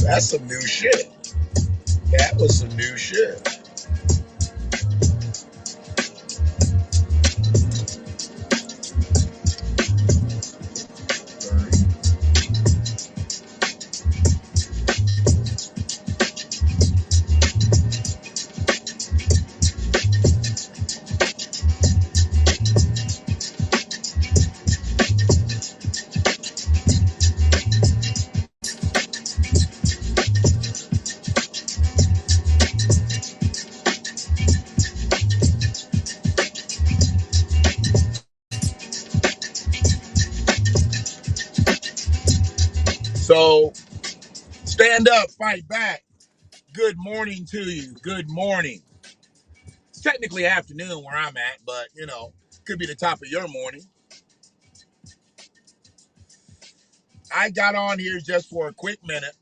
That's some new shit. That was some new shit. So stand up, fight back. Good morning to you. Good morning. It's technically afternoon where I'm at, but could be the top of your morning. I got on here just for a quick minute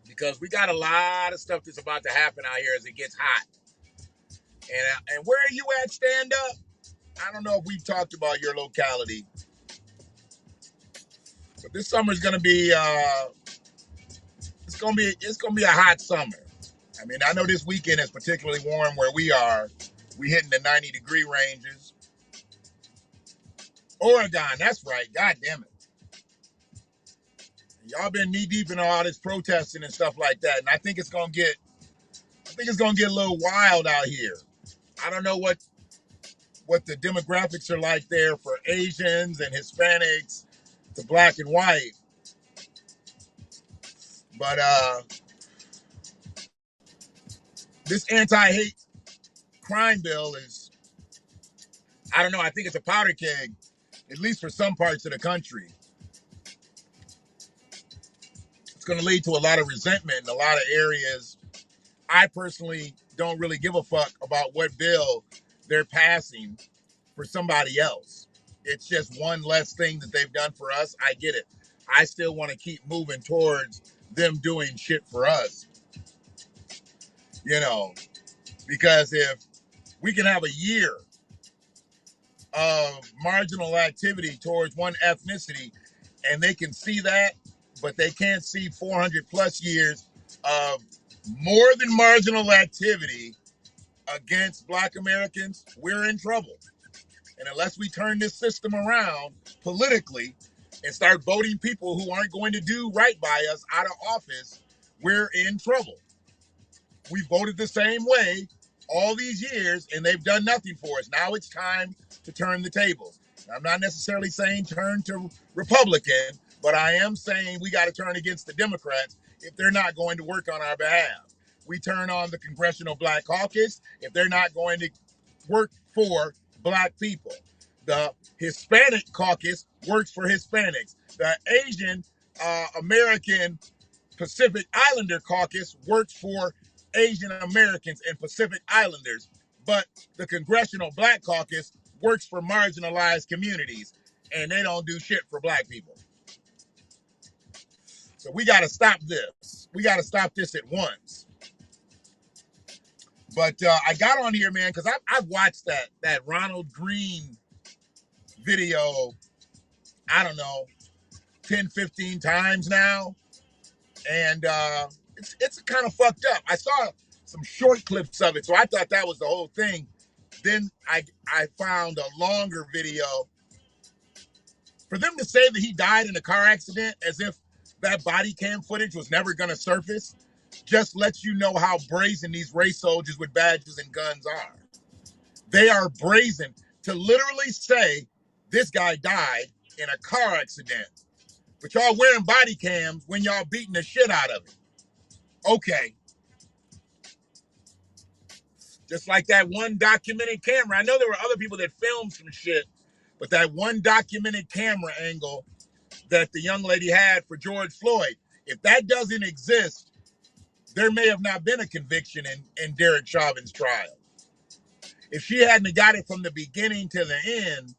because we got a lot of stuff that's about to happen out here as it gets hot. And where are you at, stand up? I don't know if we've talked about your locality, but this summer's gonna be it's gonna be a hot summer. I mean, I know this weekend is particularly warm where we are. We hitting the 90-degree ranges. Oregon, that's right. God damn it. Y'all been knee deep in all this protesting and stuff like that, and I think it's gonna get a little wild out here. I don't know what the demographics are like there for Asians and Hispanics to black and white, but this anti-hate crime bill is, I don't know. I think it's a powder keg, at least for some parts of the country. It's going to lead to a lot of resentment in a lot of areas. I personally don't really give a fuck about what bill they're passing for somebody else. It's just one less thing that they've done for us. I get it. I still want to keep moving towards them doing shit for us. Because if we can have a year of marginal activity towards one ethnicity and they can see that, but they can't see 400 plus years of more than marginal activity against black Americans, we're in trouble. And unless we turn this system around politically and start voting people who aren't going to do right by us out of office, we're in trouble. We voted the same way all these years and they've done nothing for us. Now it's time to turn the tables. I'm not necessarily saying turn to Republican, but I am saying we got to turn against the Democrats if they're not going to work on our behalf. We turn on the Congressional Black Caucus if they're not going to work for black people. The Hispanic Caucus works for Hispanics. The Asian American Pacific Islander Caucus works for Asian Americans and Pacific Islanders, but the Congressional Black Caucus works for marginalized communities, and they don't do shit for black people. So we got to stop this. We got to stop this at once. But I got on here, man, because I've watched that Ronald Green video, I don't know, 10, 15 times now. And it's kind of fucked up. I saw some short clips of it, so I thought that was the whole thing. Then I found a longer video. For them to say that he died in a car accident as if that body cam footage was never going to surface just lets you know how brazen these race soldiers with badges and guns are. They are brazen to literally say this guy died in a car accident, but y'all wearing body cams when y'all beating the shit out of him. Okay. Just like that one documented camera. I know there were other people that filmed some shit, but that one documented camera angle that the young lady had for George Floyd, if that doesn't exist, there may have not been a conviction in Derek Chauvin's trial. If she hadn't got it from the beginning to the end,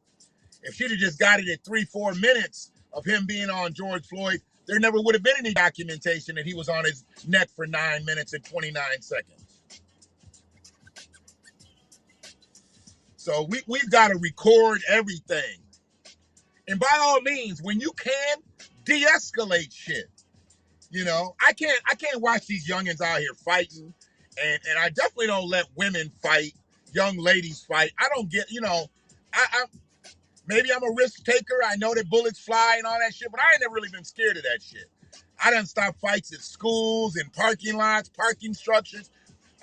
if she'd have just got it at 3-4 minutes of him being on George Floyd, there never would have been any documentation that he was on his neck for 9 minutes and 29 seconds. So we've got to record everything. And by all means, when you can, de-escalate shit. You know, I can't watch these youngins out here fighting, and I definitely don't let women fight, young ladies fight. I don't get, I maybe I'm a risk taker. I know that bullets fly and all that shit, but I ain't never really been scared of that shit. I done stopped fights at schools, in parking lots, parking structures.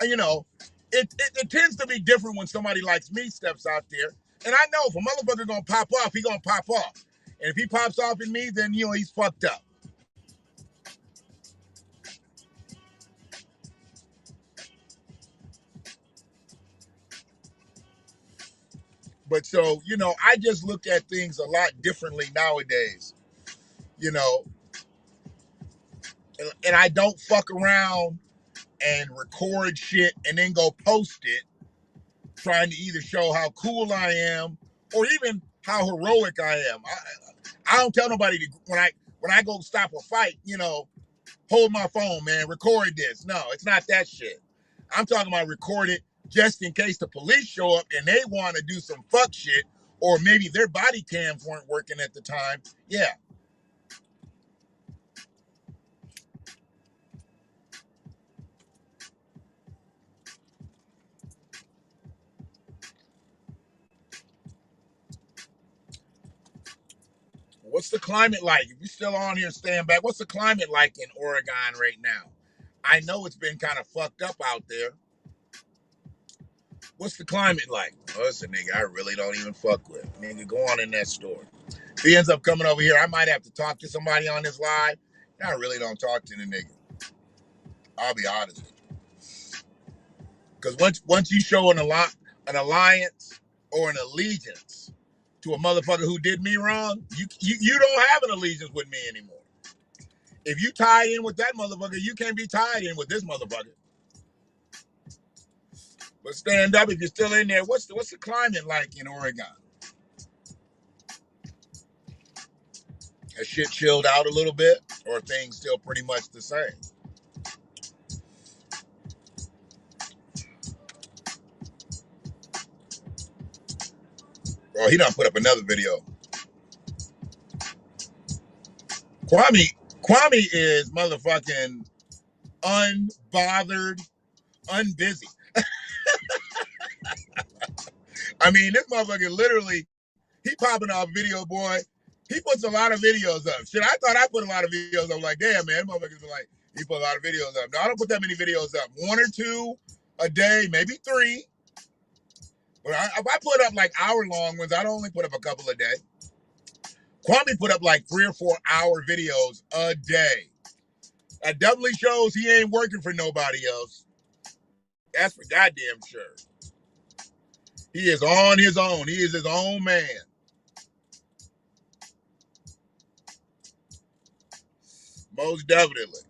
You know, it tends to be different when somebody like me steps out there. And I know if a motherfucker gonna pop off, he gonna pop off. And if he pops off in me, then he's fucked up. But so, I just look at things a lot differently nowadays, you know, and I don't fuck around and record shit and then go post it trying to either show how cool I am or even how heroic I am. I don't tell nobody to, when I go stop a fight, hold my phone, man, record this. No, it's not that shit. I'm talking about record it just in case the police show up and they want to do some fuck shit, or maybe their body cams weren't working at the time. Yeah. What's the climate like? If you're still on here, stand back. What's the climate like in Oregon right now? I know it's been kind of fucked up out there. What's the climate like? Oh, it's a nigga I really don't even fuck with. Nigga, go on in that store. If he ends up coming over here, I might have to talk to somebody on this live. I really don't talk to the nigga. I'll be honest. Because once you show an alliance or an allegiance to a motherfucker who did me wrong, you don't have an allegiance with me anymore. If you tied in with that motherfucker, you can't be tied in with this motherfucker. But stand up if you're still in there. What's the climate like in Oregon? Has shit chilled out a little bit, or are things still pretty much the same? Oh, he done put up another video. Kwame is motherfucking unbothered, unbusy. I mean, this motherfucker literally, he popping off video, boy. He puts a lot of videos up. Shit, I thought I put a lot of videos up. Like, damn, man, motherfuckers be like, he put a lot of videos up. No, I don't put that many videos up. One or two a day, maybe three. But if I put up like hour-long ones, I'd only put up a couple a day. Kwame put up like 3 or 4 hour videos a day. That definitely shows he ain't working for nobody else. That's for goddamn sure. He is on his own. He is his own man. Most definitely.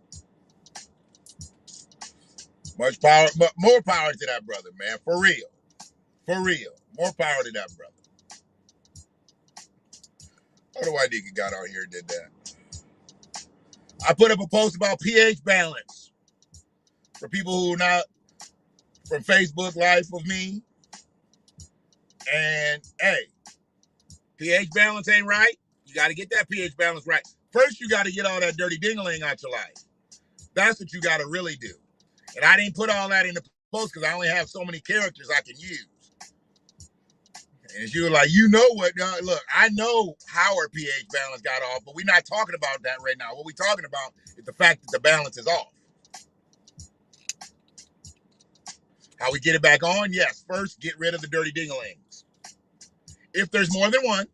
Much power, but more power to that brother, man. For real. For real. More power to that brother. I don't know why nigga got out here and did that. I put up a post about pH balance for people who are not from Facebook Live with me. And hey, pH balance ain't right. You got to get that pH balance right. First, you got to get all that dirty dingling out your life. That's what you got to really do. And I didn't put all that in the post because I only have so many characters I can use. And she was like, you know what? Look, I know how our pH balance got off, but we're not talking about that right now. What we're talking about is the fact that the balance is off. How we get it back on? Yes. First, get rid of the dirty dinglings. If there's more than one,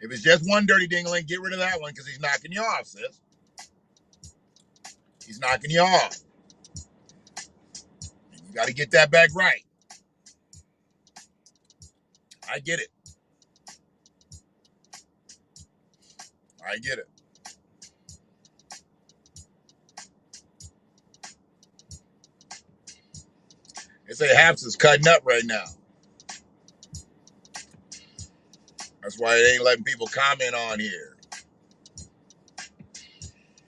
if it's just one dirty dingling, get rid of that one because he's knocking you off, sis. He's knocking you off. You got to get that back right. I get it. I get it. They say Haps is cutting up right now. That's why it ain't letting people comment on here.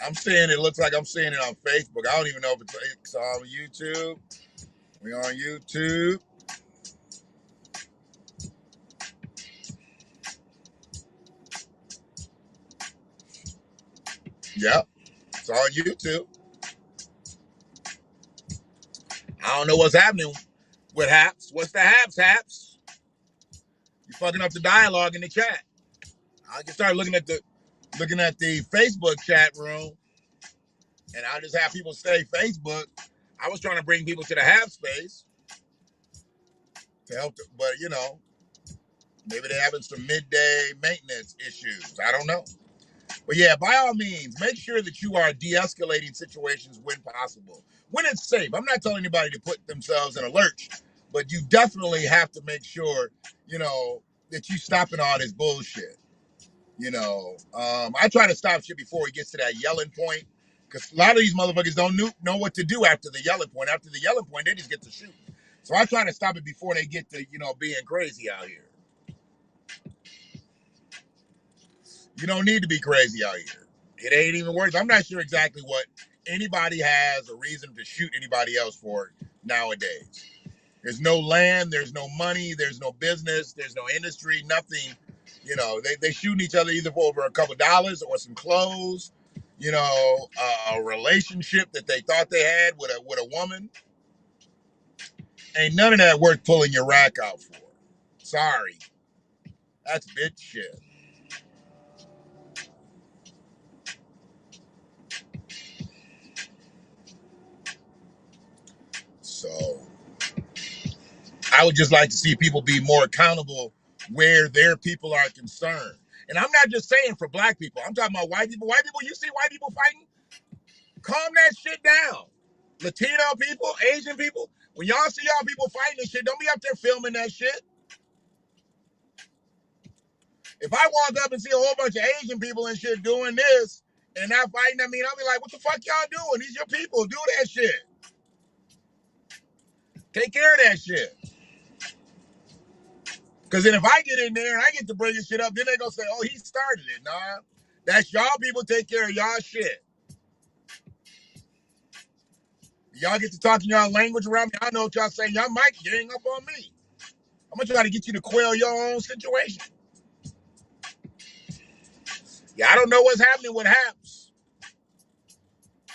I'm seeing it looks like I'm seeing it on Facebook. I don't even know if it's on YouTube. We on YouTube. Yep. It's on YouTube. I don't know what's happening with Haps. What's the Haps? You fucking up the dialogue in the chat. I can start looking at the Facebook chat room, and I'll just have people say Facebook. I was trying to bring people to the Hap space to help them, but you know, maybe they're having some midday maintenance issues. I don't know. But yeah, by all means, make sure that you are de-escalating situations when possible, when it's safe. I'm not telling anybody to put themselves in a lurch, but you definitely have to make sure, you know, that you stopping all this bullshit. You know, I try to stop shit before it gets to that yelling point, because a lot of these motherfuckers don't know what to do after the yelling point. After the yelling point, they just get to shoot. So I try to stop it before they get to, you know, being crazy out here. You don't need to be crazy out here. It ain't even worth it. I'm not sure exactly what anybody has a reason to shoot anybody else for nowadays. There's no land, there's no money, there's no business, there's no industry, nothing. You know, they shooting each other either for over a couple dollars or some clothes, you know, a relationship that they thought they had with a woman. Ain't none of that worth pulling your rack out for. Sorry. That's bitch shit. So I would just like to see people be more accountable where their people are concerned. And I'm not just saying for black people. I'm talking about white people. White people, you see white people fighting? Calm that shit down. Latino people, Asian people, when y'all see y'all people fighting and shit, don't be up there filming that shit. If I walk up and see a whole bunch of Asian people and shit doing this and not fighting, I mean, I'll be like, what the fuck y'all doing? These your people. Do that shit. Take care of that shit. Because then if I get in there and I get to bringing shit up, then they gonna say, oh, he started it. Nah, that's y'all people. Take care of y'all shit. Y'all get to talking y'all language around me. I know what y'all saying. Y'all might gang up on me. I'm gonna try to get you to quell your own situation. Yeah, I don't know what's happening with Haps.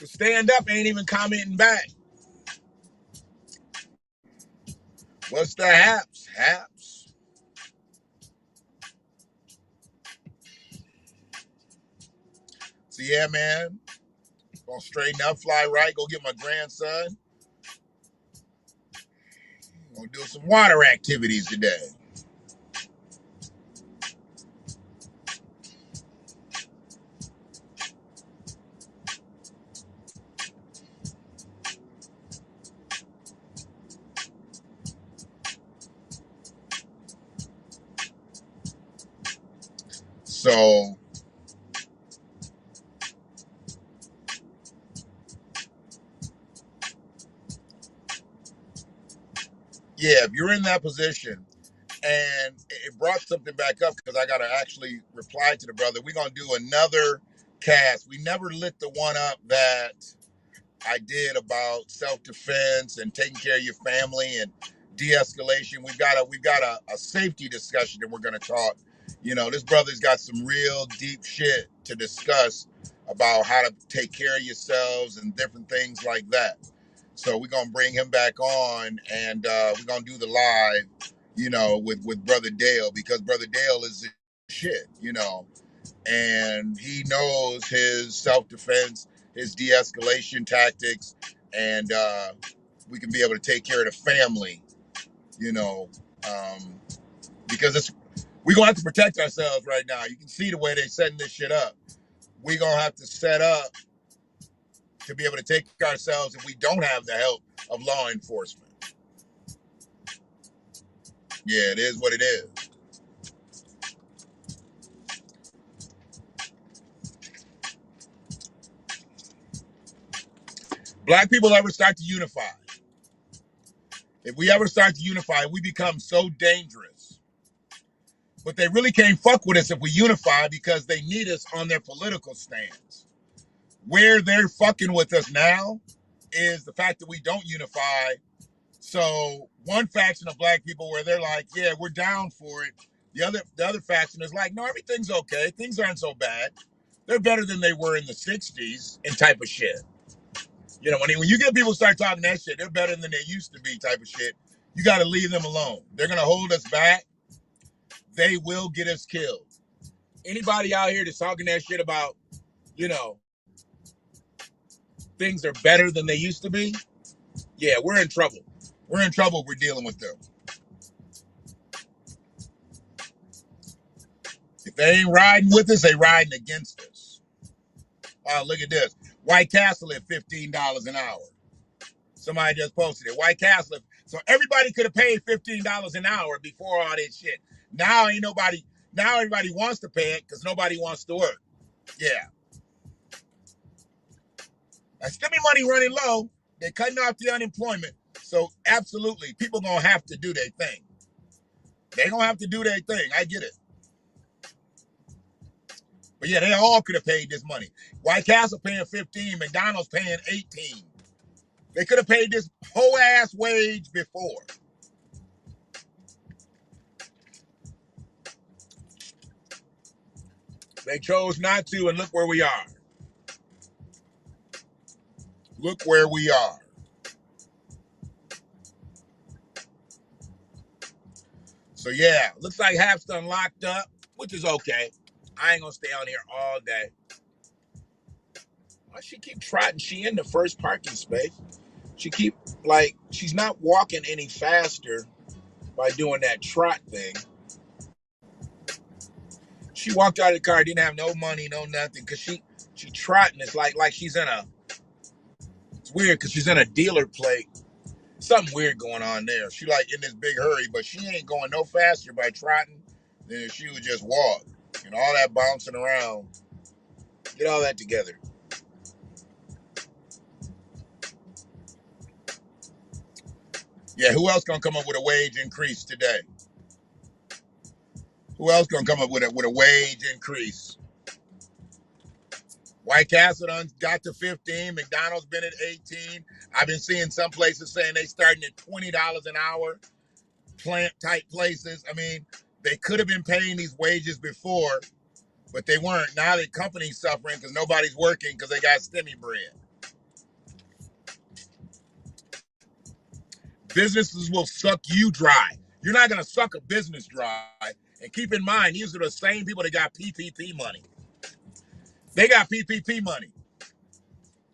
The stand up ain't even commenting back. What's the Haps? Haps. So yeah, man. Gonna straighten up, fly right, go get my grandson. Gonna do some water activities today. So yeah, if you're in that position, and it brought something back up because I got to actually reply to the brother. We're going to do another cast. We never lit the one up that I did about self-defense and taking care of your family and de-escalation. We've got a safety discussion that we're going to talk. You know, this brother's got some real deep shit to discuss about how to take care of yourselves and different things like that. So we're gonna bring him back on, and we're gonna do the live, you know, with Brother Dale, because Brother Dale is the shit, you know, and he knows his self-defense, his de-escalation tactics, and we can be able to take care of the family, you know, because we're gonna have to protect ourselves right now. You can see the way they're setting this shit up. We're gonna have to set up to be able to take ourselves if we don't have the help of law enforcement. Yeah, it is what it is. Black people ever start to unify. If we ever start to unify, we become so dangerous. But they really can't fuck with us if we unify because they need us on their political stands. Where they're fucking with us now is the fact that we don't unify. So one faction of black people where they're like, yeah, we're down for it. The other faction is like, no, everything's okay. Things aren't so bad. They're better than they were in the 60s and type of shit. You know, when you get people start talking that shit, they're better than they used to be type of shit. You got to leave them alone. They're going to hold us back. They will get us killed. Anybody out here that's talking that shit about, you know, things are better than they used to be, yeah, we're in trouble. We're in trouble if we're dealing with them. If they ain't riding with us, they riding against us. Oh, look at this. White Castle at $15 an hour. Somebody just posted it. White Castle. So everybody could have paid $15 an hour before all this shit. Now everybody wants to pay it because nobody wants to work. Yeah. That stimmy money running low. They're cutting off the unemployment. So absolutely, people gonna have to do their thing. They gonna have to do their thing. I get it. But yeah, they all could have paid this money. White Castle paying 15, McDonald's paying 18. They could have paid this whole ass wage before. They chose not to, and look where we are. Look where we are. So yeah, looks like half's done locked up, which is okay. I ain't gonna stay on here all day. Why she keep trotting? She in the first parking space. She keep, like, she's not walking any faster by doing that trot thing. She walked out of the car, didn't have no money, no nothing, because she trotting. It's like she's in a, it's weird because she's in a dealer plate. Something weird going on there. She like in this big hurry, but she ain't going no faster by trotting than if she would just walk. And all that bouncing around. Get all that together. Yeah, who else gonna come up with a wage increase today? Who else gonna come up with a wage increase? White Castle done got to 15. McDonald's been at 18. I've been seeing some places saying they starting at $20 an hour. Plant type places. I mean, they could have been paying these wages before, but they weren't. Now the company's suffering because nobody's working because they got stimmy bread. Businesses will suck you dry. You're not going to suck a business dry. And keep in mind, these are the same people that got PPP money. They got PPP money.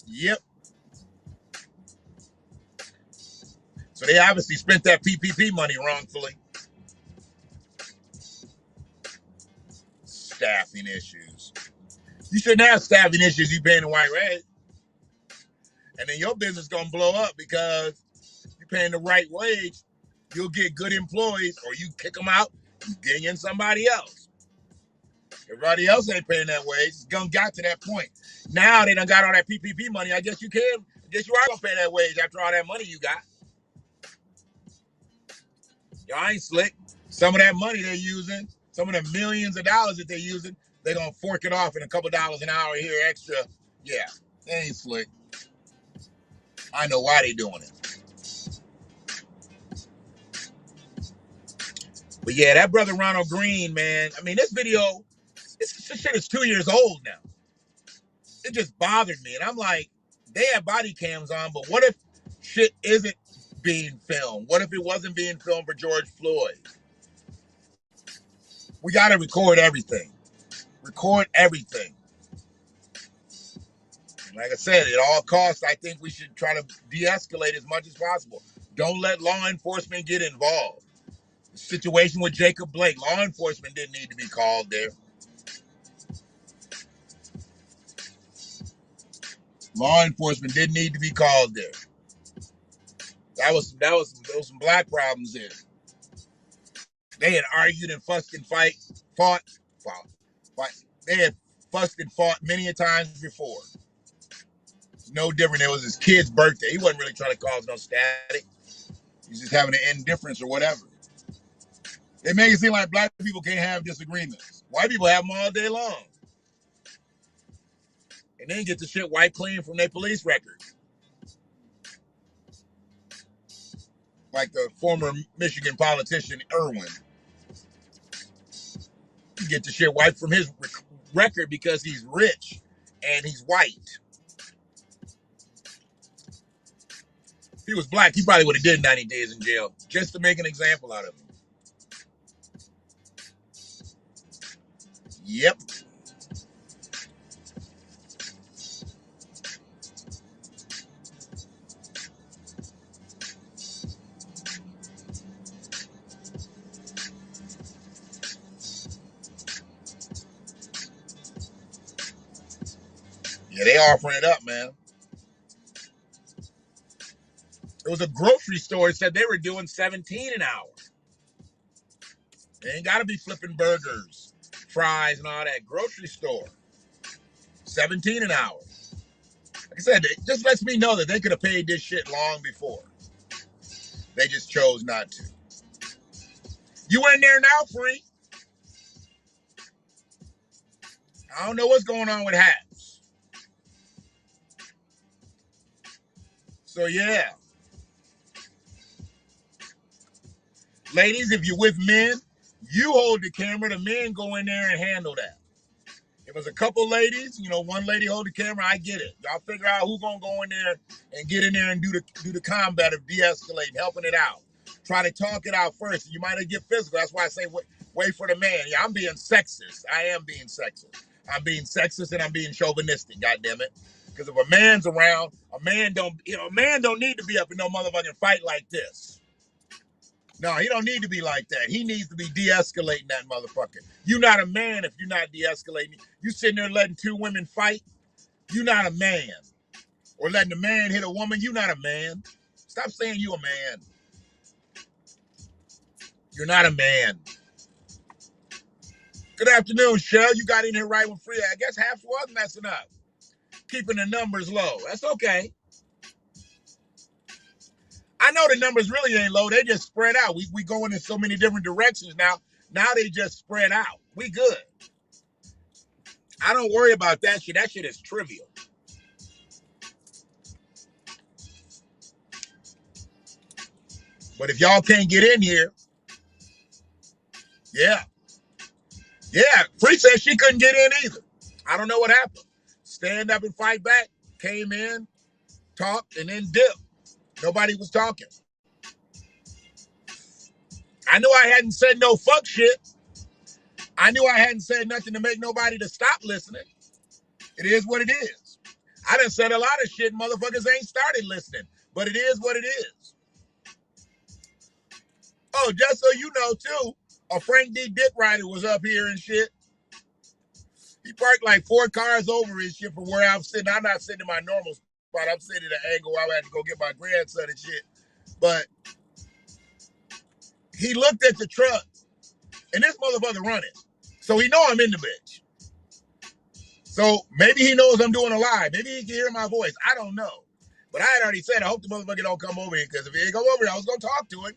Yep. So they obviously spent that PPP money wrongfully. Staffing issues. You shouldn't have staffing issues. You paying the white rate. And then your business going to blow up because you're paying the right wage. You'll get good employees, or you kick them out, you bring in somebody else. Everybody else ain't paying that wage. It's gonna got to that point. Now they done got all that PPP money. I guess you can. I guess you are gonna pay that wage after all that money you got. Y'all ain't slick. Some of that money they're using, some of the millions of dollars that they're using, they're gonna fork it off in a couple dollars an hour here extra. Yeah, they ain't slick. I know why they doing it. But yeah, that brother Ronald Green, man. I mean, this video, this shit is 2 years old now. It just bothered me. And I'm like, they have body cams on, but what if shit isn't being filmed? What if it wasn't being filmed for George Floyd? We got to record everything. Record everything. Like I said, at all costs, I think we should try to de-escalate as much as possible. Don't let law enforcement get involved. The situation with Jacob Blake, law enforcement didn't need to be called there. Law enforcement didn't need to be called there. There was some black problems there. They had argued and fussed and fought. They had fussed and fought many a times before. No different. It was his kid's birthday. He wasn't really trying to cause no static. He's just having an indifference or whatever. They make it seem like black people can't have disagreements. White people have them all day long. And then get the shit wiped clean from their police records. Like the former Michigan politician Irwin. You get the shit wiped from his record because he's rich and he's white. If he was black, he probably would have did 90 days in jail just to make an example out of him. Yep. Yeah, they offering it up, man. It was a grocery store that said they were doing 17 an hour. They ain't got to be flipping burgers, fries, and all that. Grocery store, 17 an hour. Like I said, it just lets me know that they could have paid this shit long before. They just chose not to. You in there now, free? I don't know what's going on with hats. So, yeah. Ladies, if you're with men, you hold the camera. The men go in there and handle that. If it's a couple ladies, one lady hold the camera, I get it. Y'all figure out who's going to go in there and get in there and do the combat of de-escalating, helping it out. Try to talk it out first. You might get physical. That's why I say wait for the man. Yeah, I'm being sexist. I am being sexist. I'm being sexist and I'm being chauvinistic, goddammit. Because if a man's around, a man don't need to be up in no motherfucking fight like this. No, he don't need to be like that. He needs to be de-escalating that motherfucker. You're not a man if you're not de-escalating. You sitting there letting two women fight, you're not a man. Or letting a man hit a woman, you're not a man. Stop saying you a man. You're not a man. Good afternoon, Shell. You got in here right when free. I guess half was messing up. Keeping the numbers low. That's okay. I know the numbers really ain't low. They just spread out. We going in so many different directions now. Now they just spread out. We good. I don't worry about that shit. That shit is trivial. But if y'all can't get in here, yeah. Yeah, Free said she couldn't get in either. I don't know what happened. Stand up and fight back, came in, talked, and then dipped. Nobody was talking. I knew I hadn't said no fuck shit. I knew I hadn't said nothing to make nobody to stop listening. It is what it is. I done said a lot of shit and motherfuckers ain't started listening. But it is what it is. Oh, just so you know, too, a Frank D. Dick Rider was up here and shit. He parked like 4 cars over his shit from where I'm sitting. I'm not sitting in my normal spot. I'm sitting at an angle where I had to go get my grandson and shit. But he looked at the truck, and this motherfucker running. So he know I'm in the bitch. So maybe he knows I'm doing a live. Maybe he can hear my voice. I don't know. But I had already said, I hope the motherfucker don't come over here, because if he ain't come over here, I was going to talk to him.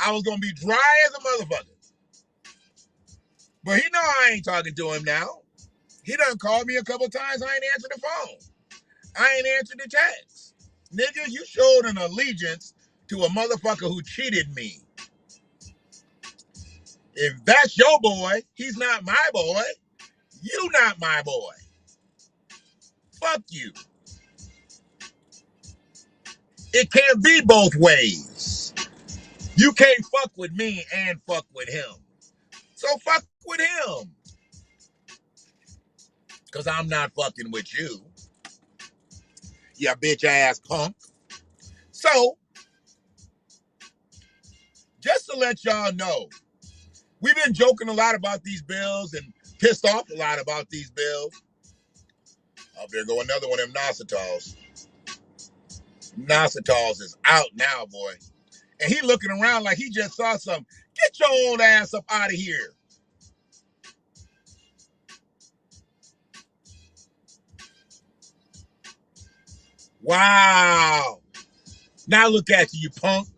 I was going to be dry as a motherfucker. But he know I ain't talking to him now. He done called me a couple times. I ain't answered the phone. I ain't answered the text. Nigga, you showed an allegiance to a motherfucker who cheated me. If that's your boy, he's not my boy. You not my boy. Fuck you. It can't be both ways. You can't fuck with me and fuck with him. So fuck with him. Because I'm not fucking with you. You bitch ass punk. So, just to let y'all know, we've been joking a lot about these bills and pissed off a lot about these bills. Oh, there go another one of them Nositals. Nositals is out now, boy. And he looking around like he just saw something. Get your old ass up out of here. Wow. Now look at you, you punk.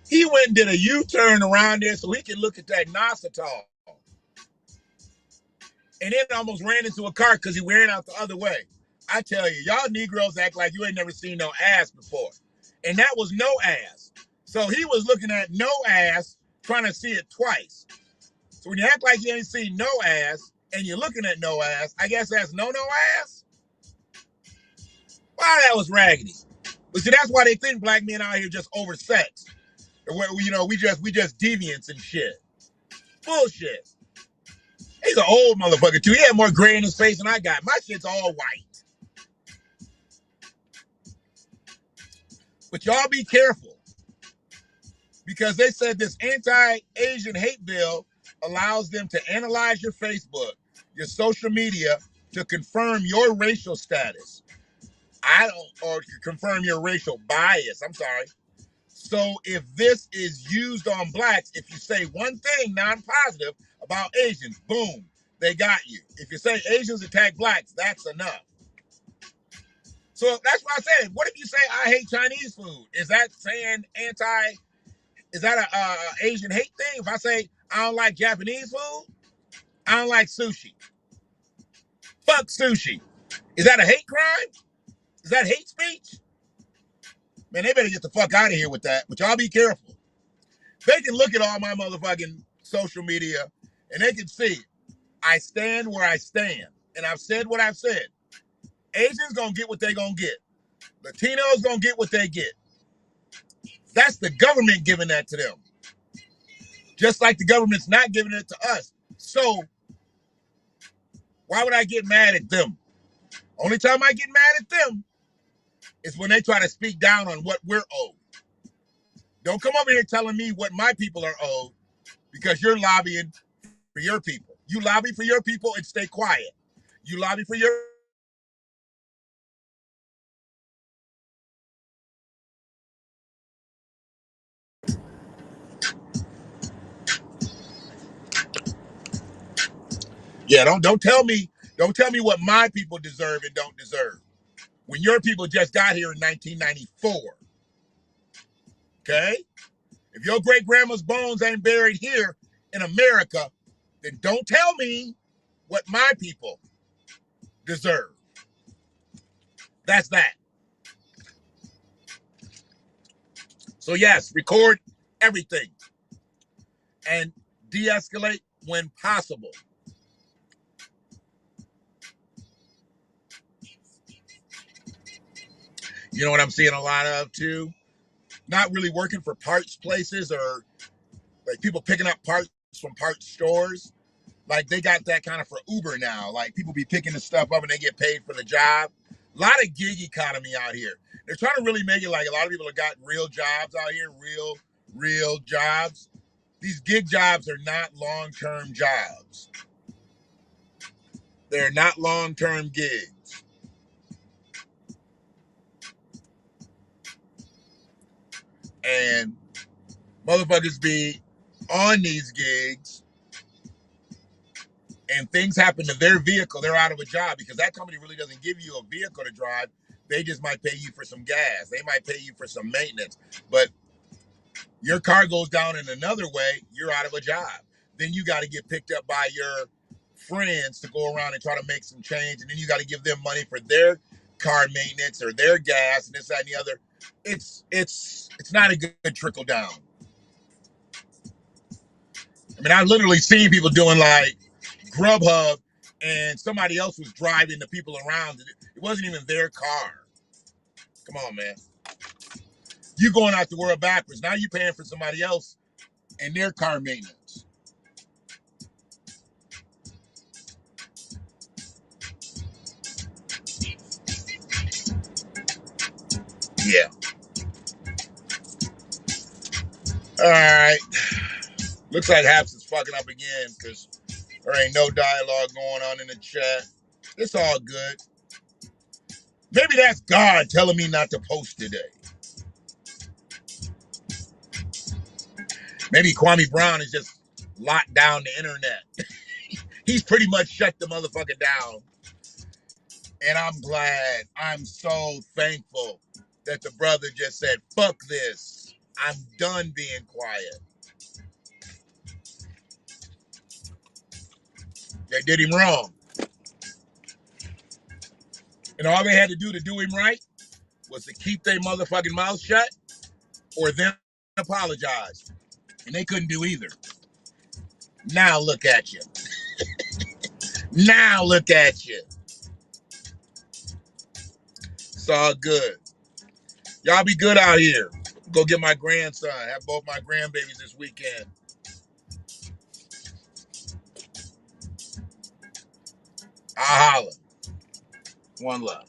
He went and did a U-turn around there so he could look at that Nositol. And then almost ran into a car because he ran out the other way. I tell you, y'all Negroes act like you ain't never seen no ass before. And that was no ass. So he was looking at no ass, trying to see it twice. So when you act like you ain't seen no ass, and you're looking at no ass, I guess that's no ass. Wow, that was raggedy. But see, that's why they think black men out here just oversexed. You know, we just deviants and shit. Bullshit. He's an old motherfucker too. He had more gray in his face than I got. My shit's all white. But y'all be careful, because they said this anti-Asian hate bill allows them to analyze your Facebook, your social media, to confirm your racial status. Or to confirm your racial bias. I'm sorry. So if this is used on blacks, if you say one thing non-positive about Asians, boom, they got you. If you say Asians attack blacks, that's enough. So that's why I said, what if you say I hate Chinese food? Is that saying is that a Asian hate thing? If I say I don't like Japanese food, I don't like sushi. Fuck sushi. Is that a hate crime? Is that hate speech? Man, they better get the fuck out of here with that. But y'all be careful. They can look at all my motherfucking social media and they can see I stand where I stand. And I've said what I've said. Asians gonna get what they gonna get. Latinos gonna get what they get. That's the government giving that to them. Just like the government's not giving it to us. So why would I get mad at them? Only time I get mad at them is when they try to speak down on what we're owed. Don't come over here telling me what my people are owed, because you're lobbying for your people. You lobby for your people and stay quiet. You lobby for your... Yeah, don't tell me what my people deserve and don't deserve, when your people just got here in 1994. Okay? If your great-grandma's bones ain't buried here in America, then don't tell me what my people deserve. That's that. So yes, record everything and de-escalate when possible. You know what I'm seeing a lot of too? Not really working for parts places, or like people picking up parts from parts stores. Like they got that kind of for Uber now. Like people be picking the stuff up and they get paid for the job. A lot of gig economy out here. They're trying to really make it like a lot of people have got real jobs out here, real jobs. These gig jobs are not long-term jobs. They're not long-term gigs. And motherfuckers be on these gigs and things happen to their vehicle, they're out of a job, because that company really doesn't give you a vehicle to drive. They just might pay you for some gas. They might pay you for some maintenance. But your car goes down in another way, you're out of a job. Then you got to get picked up by your friends to go around and try to make some change. And then you got to give them money for their car maintenance or their gas and this, that, and the other. It's not a good trickle down. I mean, I've literally seen people doing like Grubhub and somebody else was driving the people around. It wasn't even their car. Come on, man. You going out the world backwards. Now you paying for somebody else and their car maintenance. Yeah. All right. Looks like Haps is fucking up again because there ain't no dialogue going on in the chat. It's all good. Maybe that's God telling me not to post today. Maybe Kwame Brown is just locked down the internet. He's pretty much shut the motherfucker down. And I'm glad. I'm so thankful that the brother just said, fuck this. I'm done being quiet. They did him wrong. And all they had to do him right was to keep their motherfucking mouth shut or them apologize. And they couldn't do either. Now look at you. Now look at you. It's all good. Y'all be good out here. Go get my grandson. Have both my grandbabies this weekend. I'll holler. One love.